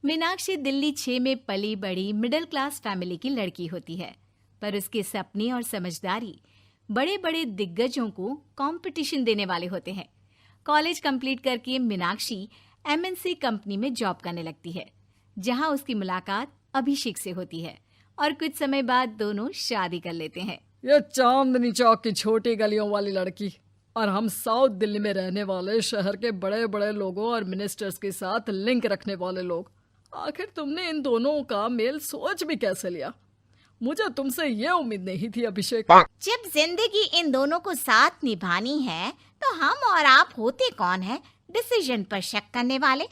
मीनाक्षी दिल्ली 6 में पली बड़ी मिडिल क्लास फैमिली की लड़की होती है, पर उसके सपने और समझदारी बड़े बड़े दिग्गजों को कंपटीशन देने वाले होते हैं। कॉलेज कंप्लीट करके मीनाक्षी एमएनसी कंपनी में जॉब करने लगती है, जहां उसकी मुलाकात अभिषेक से होती है और कुछ समय बाद दोनों शादी कर लेते हैं। ये चांदनी चौक की छोटी गलियों वाली लड़की और हम साउथ दिल्ली में रहने वाले शहर के बड़े बड़े लोगों और मिनिस्टर्स के साथ लिंक रखने वाले लोग, आखिर तुमने इन दोनों का मेल सोच भी कैसे लिया? मुझे तुमसे ये उम्मीद नहीं थी अभिषेक। जब जिंदगी इन दोनों को साथ निभानी है तो हम और आप होते कौन है डिसीजन पर शक करने वाले?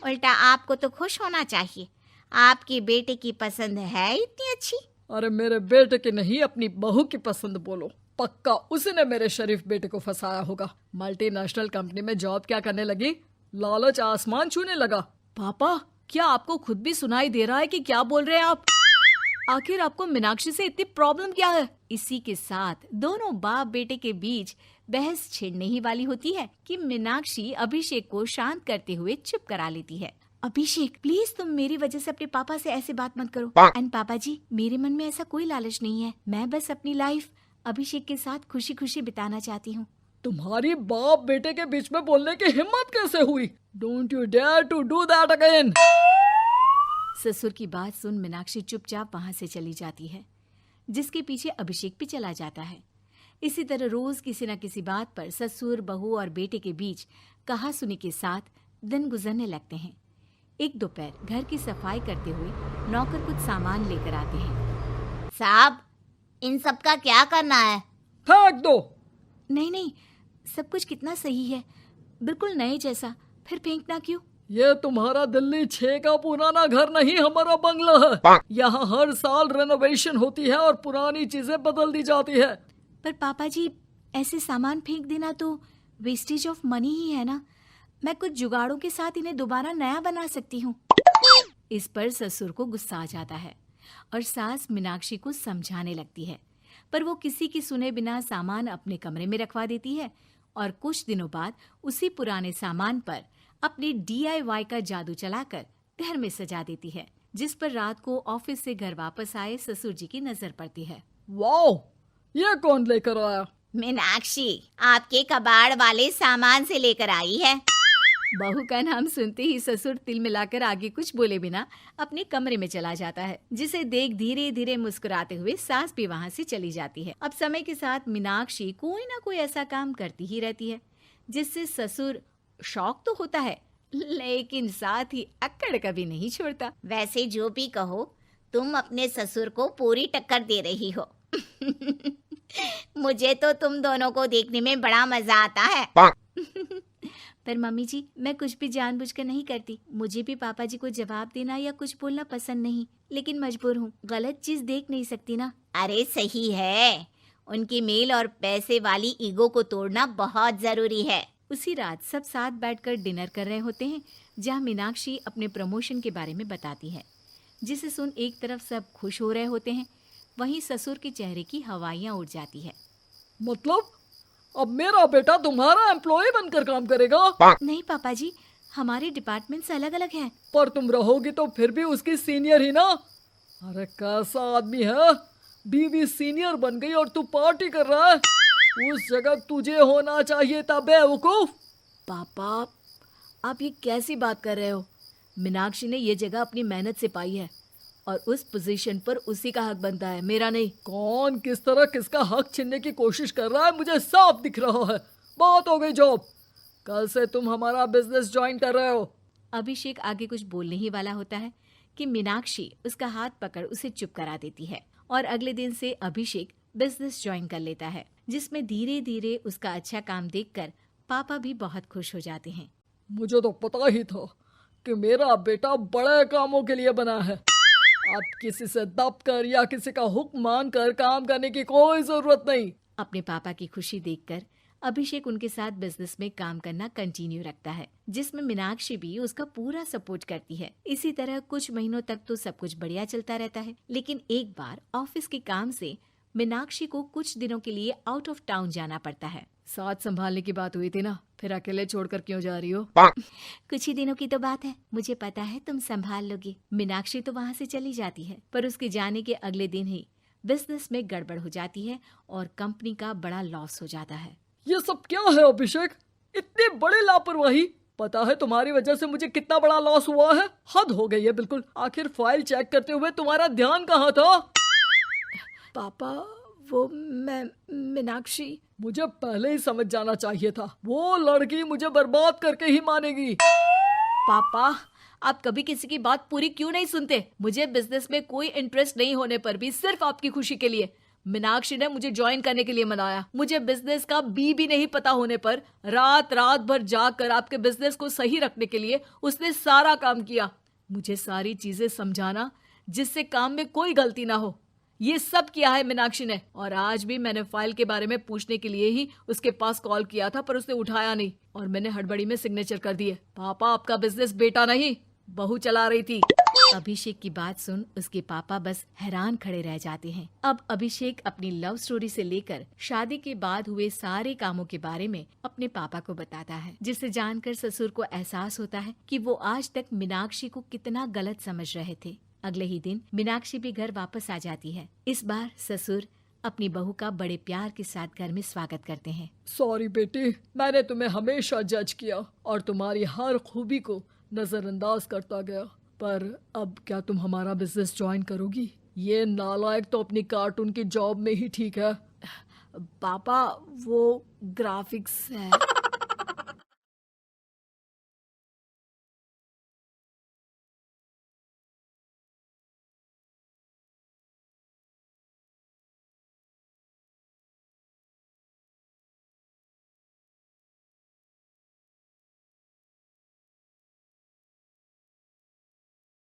उल्टा आपको तो खुश होना चाहिए, आपकी बेटे की पसंद है इतनी अच्छी। अरे मेरे बेटे की नहीं, अपनी बहू की पसंद बोलो। पक्का उसने मेरे शरीफ बेटे को फंसाया होगा। मल्टीनेशनल कंपनी में जॉब क्या करने लगी, लालच आसमान छूने लगा। पापा, क्या आपको खुद भी सुनाई दे रहा है कि क्या बोल रहे हैं आप? आखिर आपको मीनाक्षी से इतनी प्रॉब्लम क्या है? इसी के साथ दोनों बाप बेटे के बीच बहस छिड़ने ही वाली होती है कि मीनाक्षी अभिषेक को शांत करते हुए चुप करा लेती है। अभिषेक, प्लीज तुम मेरी वजह से अपने पापा से ऐसे बात मत करो। एंड पापा जी, मेरे मन में ऐसा कोई लालच नहीं है, मैं बस अपनी लाइफ अभिषेक के साथ खुशी खुशी बिताना चाहती हूँ। तुम्हारी बाप बेटे के बीच में बोलने की हिम्मत कैसे हुई? Don't you dare to do that again. ससुर की बात सुन मीनाक्षी चुपचाप वहां से चली जाती है, जिसके पीछे अभिषेक भी चला जाता है। इसी तरह रोज किसी न किसी बात पर ससुर, बहू और बेटे के बीच कहासुनी के साथ दिन गुजरने लगते हैं। एक दोपहर घर की सफाई करते हुए नौकर कुछ सामान लेकर आते हैं। साहब, इन सब का क्या करना है? फेंक दो। नहीं, सब कुछ कितना सही है, बिल्कुल नए जैसा, फिर फेंकना क्यों? ये तुम्हारा दिल्ली 6 का पुराना घर नहीं, हमारा बंगला है। यहाँ हर साल रेनोवेशन होती है और पुरानी चीजें बदल दी जाती है। पर पापा जी, ऐसे सामान फेंक देना तो वेस्टेज ऑफ मनी ही है ना। मैं कुछ जुगाड़ों के साथ इन्हें दोबारा नया बना सकती हूँ। इस पर ससुर को गुस्सा आ जाता है और सास मीनाक्षी को समझाने लगती है, पर वो किसी की सुने बिना सामान अपने कमरे में रखवा देती है और कुछ दिनों बाद उसी पुराने सामान पर अपनी DIY का जादू चलाकर घर में सजा देती है, जिस पर रात को ऑफिस से घर वापस आए ससुर जी की नजर पड़ती है। वाओ, ये कौन लेकर आया? मीनाक्षी आपके कबाड़ वाले सामान से लेकर आई है। बहू का नाम सुनते ही ससुर तिल मिलाकर आगे कुछ बोले बिना अपने कमरे में चला जाता है, जिसे देख धीरे धीरे मुस्कुराते हुए सास भी वहां से चली जाती है। अब समय के साथ मीनाक्षी कोई ना कोई ऐसा काम करती ही रहती है जिससे ससुर शौक तो होता है, लेकिन साथ ही अक्कड़ कभी नहीं छोड़ता। वैसे जो भी कहो, तुम अपने ससुर को पूरी टक्कर दे रही हो। मुझे तो तुम दोनों को देखने में बड़ा मजा आता है। पर मम्मी जी, मैं कुछ भी जानबूझकर नहीं करती। मुझे भी पापा जी को जवाब देना या कुछ बोलना पसंद नहीं, लेकिन मजबूर हूँ, गलत चीज देख नहीं सकती ना। अरे सही है, उनकी मेल और पैसे वाली ईगो को तोड़ना बहुत जरूरी है। उसी रात सब साथ बैठकर डिनर कर रहे होते हैं, जहाँ मीनाक्षी अपने प्रमोशन के बारे में बताती है, जिसे सुन एक तरफ सब खुश हो रहे होते हैं, वहीं ससुर के चेहरे की हवाइयाँ उड़ जाती है। मतलब अब मेरा बेटा तुम्हारा एम्प्लॉय बनकर काम करेगा? नहीं पापा जी, हमारे डिपार्टमेंट्स अलग अलग हैं। पर तुम रहोगी तो फिर भी उसकी सीनियर ही ना। अरे कैसा आदमी है, बीवी सीनियर बन गई और तू पार्टी कर रहा है। उस जगह तुझे होना चाहिए था बेवकूफ। पापा, आप ये कैसी बात कर रहे हो? मीनाक्षी ने ये जगह अपनी मेहनत से पाई है और उस पोजीशन पर उसी का हक बनता है, मेरा नहीं। कौन किस तरह किसका हक छीनने की कोशिश कर रहा है मुझे साफ दिख रहा है। बात हो गई जॉब, कल से तुम हमारा बिजनेस ज्वाइन कर रहे हो। अभिषेक आगे कुछ बोलने ही वाला होता है कि मीनाक्षी उसका हाथ पकड़ उसे चुप करा देती है और अगले दिन से अभिषेक बिजनेस ज्वाइन कर लेता है, जिसमें धीरे धीरे उसका अच्छा काम देखकर पापा भी बहुत खुश हो जाते हैं। मुझे तो पता ही था कि मेरा बेटा बड़े कामों के लिए बना है। अब किसी से दब कर या किसी का हुक्म मान कर काम करने की कोई जरूरत नहीं। अपने पापा की खुशी देखकर अभिषेक उनके साथ बिजनेस में काम करना कंटिन्यू रखता है, जिसमें मीनाक्षी भी उसका पूरा सपोर्ट करती है। इसी तरह कुछ महीनों तक तो सब कुछ बढ़िया चलता रहता है, लेकिन एक बार ऑफिस के काम से मीनाक्षी को कुछ दिनों के लिए आउट ऑफ टाउन जाना पड़ता है। साथ संभालने की बात हुई थी ना, फिर अकेले छोड़कर क्यों जा रही हो? कुछ ही दिनों की तो बात है, मुझे पता है तुम संभाल लोगी। मीनाक्षी तो वहाँ से चली जाती है, पर उसके जाने के अगले दिन ही बिजनेस में गड़बड़ हो जाती है और कंपनी का बड़ा लॉस हो जाता है। ये सब क्या है अभिषेक? इतनी बड़ी लापरवाही! पता है तुम्हारी वजह से मुझे कितना बड़ा लॉस हुआ है? हद हो गई है बिल्कुल। आखिर फाइल चेक करते हुए तुम्हारा ध्यान कहाँ था? पापा, वो मैं मीनाक्षी। मुझे पहले ही समझ जाना चाहिए था, वो लड़की मुझे बर्बाद करके ही मानेगी। पापा, आप कभी किसी की बात पूरी क्यों नहीं सुनते? मुझे बिजनेस में कोई इंटरेस्ट नहीं होने पर भी सिर्फ आपकी खुशी के लिए मीनाक्षी ने मुझे ज्वाइन करने के लिए मनाया। मुझे बिजनेस का भी नहीं पता होने पर रात भर जाकर आपके बिजनेस को सही रखने के लिए उसने सारा काम किया। मुझे सारी चीजें समझाना जिससे काम में कोई गलती ना हो, ये सब किया है मीनाक्षी ने। और आज भी मैंने फाइल के बारे में पूछने के लिए ही उसके पास कॉल किया था, पर उसने उठाया नहीं और मैंने हड़बड़ी में सिग्नेचर कर दिए। पापा, आपका बिजनेस बेटा नहीं, बहू चला रही थी। अभिषेक की बात सुन उसके पापा बस हैरान खड़े रह जाते हैं। अब अभिषेक अपनी लव स्टोरी से लेकर शादी के बाद हुए सारे कामों के बारे में अपने पापा को बताता है, जिसे जानकर ससुर को एहसास होता है कि वो आज तक मीनाक्षी को कितना गलत समझ रहे थे। अगले ही दिन मीनाक्षी भी घर वापस आ जाती है। इस बार ससुर अपनी बहू का बड़े प्यार के साथ घर में स्वागत करते हैं। सॉरी बेटी, मैंने तुम्हें हमेशा जज किया और तुम्हारी हर खूबी को नजरअंदाज करता गया, पर अब क्या तुम हमारा बिजनेस ज्वाइन करोगी? ये नालायक तो अपनी कार्टून की जॉब में ही ठीक है। पापा, वो ग्राफिक्स है।